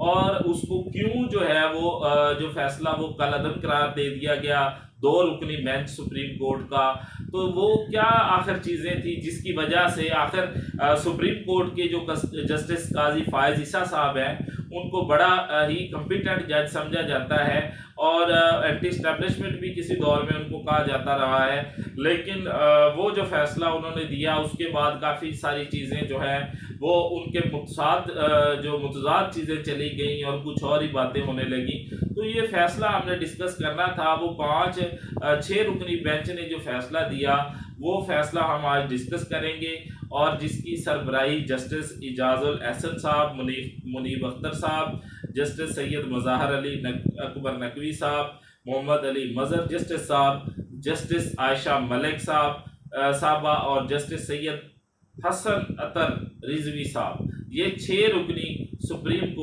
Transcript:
और उसको क्यों जो है वो जो फैसला वो कलअदम करार दे दिया गया 2 रुकनी बेंच सुप्रीम कोर्ट का। तो वो क्या आखिर चीज़ें थी जिसकी वजह से आखिर सुप्रीम कोर्ट के जो जस्टिस काजी फायज ईसा साहब हैं उनको बड़ा ही कम्पिटेंट जज समझा जाता है और एंटी स्टैब्लिशमेंट भी किसी दौर में उनको कहा जाता रहा है। लेकिन वो जो फैसला उन्होंने दिया उसके बाद काफ़ी सारी चीज़ें जो हैं वो उनके मुतजाद चीज़ें चली गई और कुछ और ही बातें होने लगी। तो ये फैसला हमने डिस्कस करना था, वो 6 रुकनी बेंच ने जो फैसला दिया वो फैसला हम आज डिस्कस करेंगे और जिसकी सरबराही जस्टिस इजाजुल एहसन साहब, मुनीब अख्तर साहब, जस्टिस सैयद मज़ाहर अली अकबर नकवी साहब, मोहम्मद अली मज़हर जस्टिस साहब, जस्टिस आयशा मलिक साहबा और जस्टिस सैयद हसन अतर रिजवी साहब, ये 6 रुकनी सुप्रीम